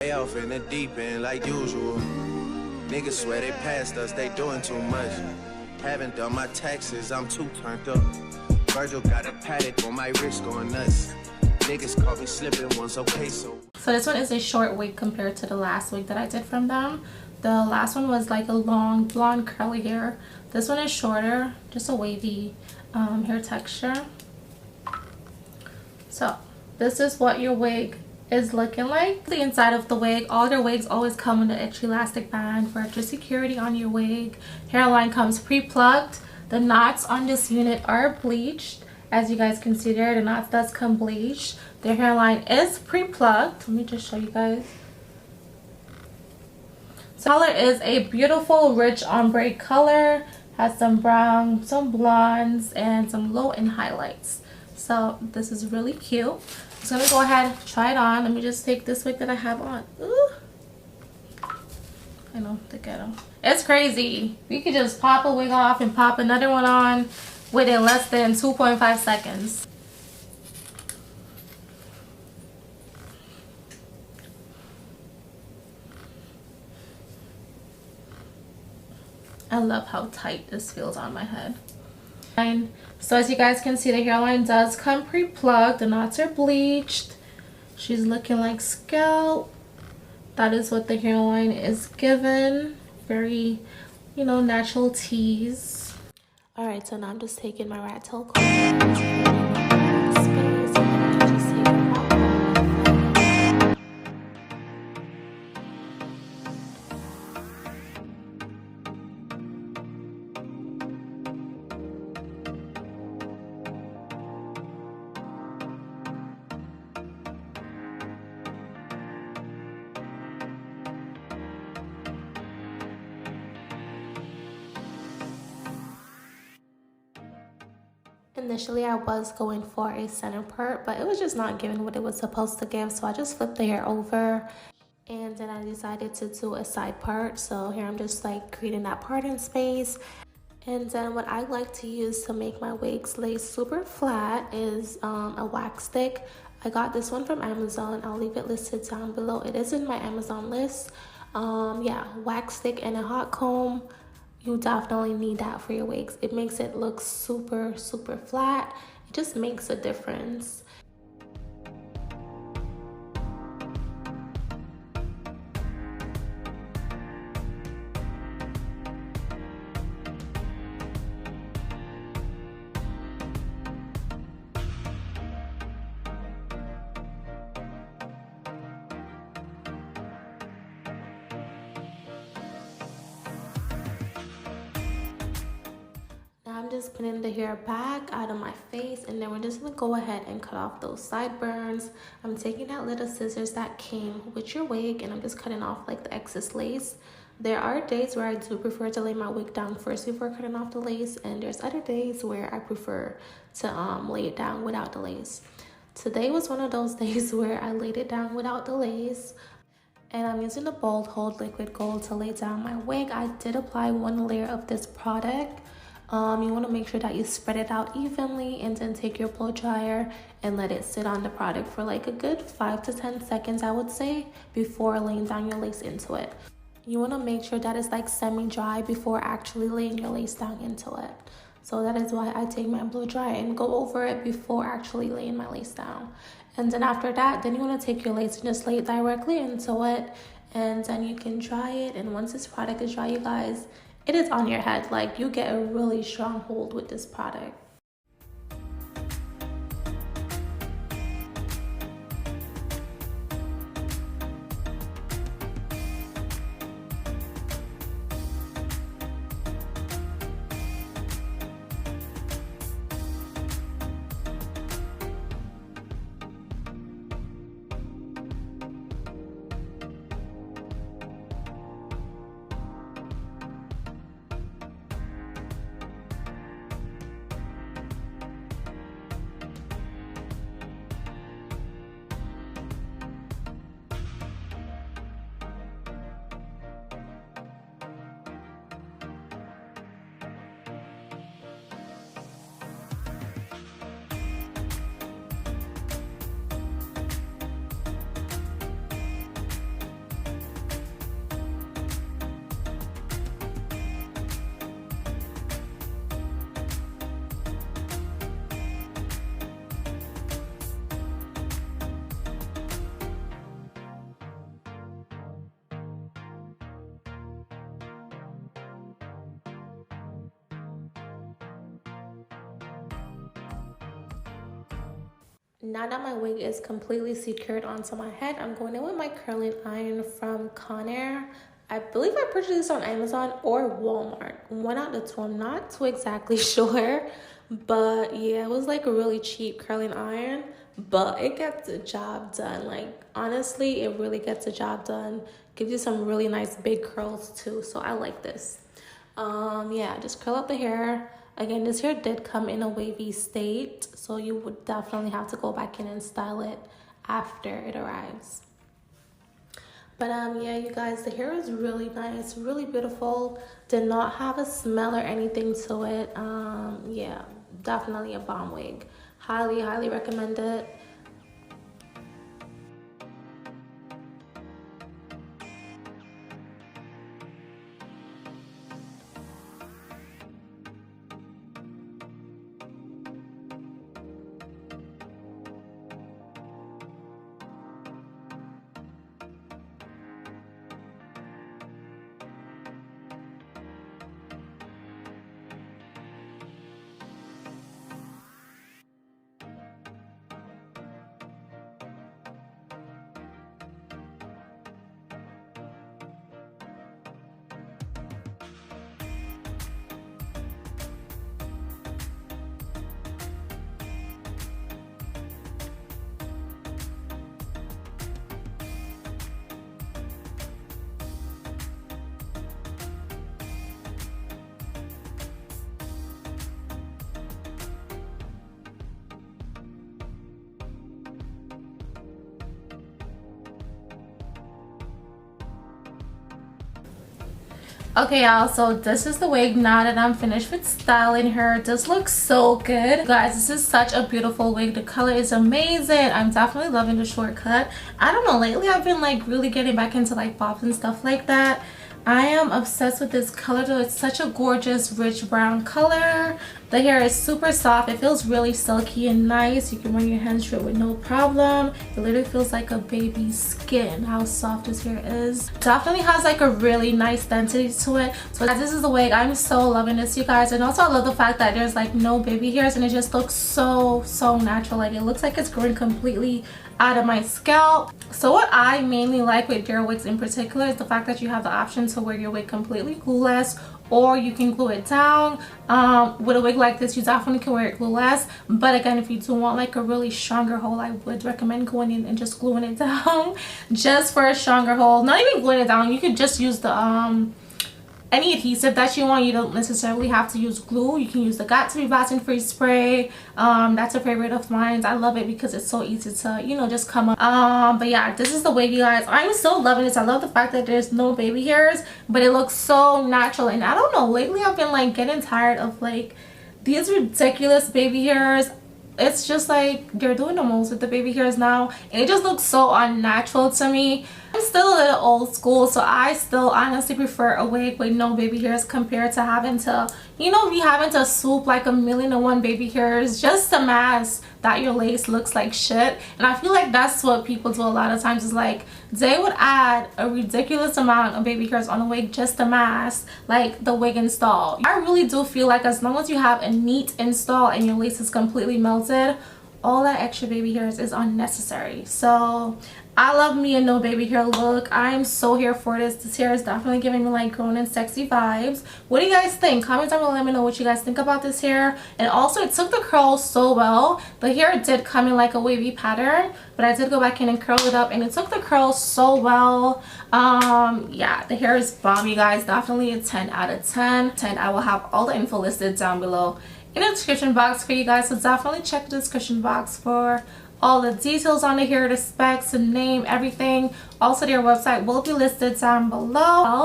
They off in the deep end like usual. Niggas swear they passed us, they doing too much. Haven't done my taxes, I'm too turned up. Virgil got a paddock on my wrist going nuts. Niggas caught me slipping once, okay, so this one is a short wig compared to the last wig that I did from them. The last one was like a long blonde curly hair. This one is shorter, just a wavy hair texture. So this is what your wig is looking like. The inside of the wig, all your wigs always come with an extra elastic band for extra security on your wig. Hairline comes pre-plucked. The knots on this unit are bleached. As you guys can see there, the knots does come bleached. The hairline is pre-plucked. Let me just show you guys. So color is a beautiful rich ombre color. Has some brown, some blondes, and some low end highlights. So this is really cute. I'm just gonna go ahead and try it on. Let me just take this wig that I have on. Ooh. I know, the ghetto. It's crazy. You can just pop a wig off and pop another one on within less than 2.5 seconds. I love how tight this feels on my head. And so as you guys can see, the hairline does come pre-plucked. The knots are bleached. She's looking like scalp. That is what the hairline is given. Very, you know, natural tease. All right, so now I'm just taking my rat tail comb. Initially, I was going for a center part, but it was just not giving what it was supposed to give, so I just flipped the hair over, and then I decided to do a side part. So here I'm just like creating that parting space. And then what I like to use to make my wigs lay super flat is a wax stick. I got this one from Amazon. I'll leave it listed down below. It is in my Amazon list. Yeah, wax stick and a hot comb. You definitely need that for your wigs. It makes it look super flat. It just makes a difference. I'm just putting the hair back out of my face, and then we're just gonna go ahead and cut off those sideburns. I'm taking that little scissors that came with your wig, and I'm just cutting off like the excess lace. There are days where I do prefer to lay my wig down first before cutting off the lace, and there's other days where I prefer to lay it down without the lace. Today was one of those days where I laid it down without the lace. And I'm using the Bold Hold Liquid Gold to lay down my wig. I did apply one layer of this product. You want to make sure that you spread it out evenly, and then take your blow dryer and let it sit on the product for like a good 5 to 10 seconds, I would say, before laying down your lace into it. You want to make sure that it's like semi-dry before actually laying your lace down into it. So that is why I take my blow dryer and go over it before actually laying my lace down. And then after that, then you want to take your lace and just lay it directly into it, and then you can dry it. And once this product is dry, you guys, it is on your head. Like, you get a really strong hold with this product. Now that my wig is completely secured onto my head, I'm going in with my curling iron from Conair. I believe I purchased this on Amazon or Walmart. One out of the two. I'm not too exactly sure. But yeah, it was like a really cheap curling iron. But it gets the job done. Like, honestly, it really gets the job done. Gives you some really nice big curls too. So I like this. Yeah, just curl up the hair. Again, this hair did come in a wavy state, so you would definitely have to go back in and style it after it arrives. But yeah, you guys, the hair is really nice, really beautiful. Did not have a smell or anything to it. Yeah, definitely a bomb wig. Highly recommend it. Okay, y'all, so this is the wig now that I'm finished with styling her. This looks so good. Guys, this is such a beautiful wig. The color is amazing. I'm definitely loving the shortcut. I don't know, lately I've been like really getting back into like bops and stuff like that. I am obsessed with this color though. It's such a gorgeous rich brown color. The hair is super soft. It feels really silky and nice. You can run your hands through it with no problem. It literally feels like a baby's skin, how soft this hair is. Definitely has like a really nice density to it. So this is the wig. I'm so loving this, you guys. And also I love the fact that there's like no baby hairs and it just looks so natural. Like it looks like it's growing completely out of my scalp. So what I mainly like with your wigs in particular is the fact that you have the option to wear your wig completely glueless, or you can glue it down. With a wig like this, you definitely can wear it glueless, but again, if you do want like a really stronger hold, I would recommend going in and just gluing it down just for a stronger hold. Not even gluing it down, you could just use the any adhesive that you want. You don't necessarily have to use glue. You can use the Got To Be Vaseline Free Spray. That's a favorite of mine. I love it because it's so easy to, you know, just come up. But yeah, this is the wig, you guys. I'm still loving this. I love the fact that there's no baby hairs, but it looks so natural. And I don't know, lately I've been like getting tired of like these ridiculous baby hairs. It's just like they're doing the most with the baby hairs now, and it just looks so unnatural to me. I'm still a little old school, so I still honestly prefer a wig with no baby hairs compared to having to, you know, be having to swoop like 1,000,001 baby hairs just to mask that your lace looks like shit. And I feel like that's what people do a lot of times, is like they would add a ridiculous amount of baby hairs on a wig just to mask like the wig install. I really do feel like as long as you have a neat install and your lace is completely melted, all that extra baby hairs is unnecessary. So I love me a no baby hair look. I'm so here for this. This hair is definitely giving me like grown and sexy vibes. What do you guys think? Comment down below, let me know what you guys think about this hair. And also, it took the curl so well. The hair did come in like a wavy pattern, but I did go back in and curl it up, and it took the curl so well. Yeah, the hair is bomb, you guys. Definitely a 10 out of 10. I will have all the info listed down below in the description box for you guys, so definitely check the description box for all the details on the hair, the specs, the name, everything. Also, their website will be listed down below.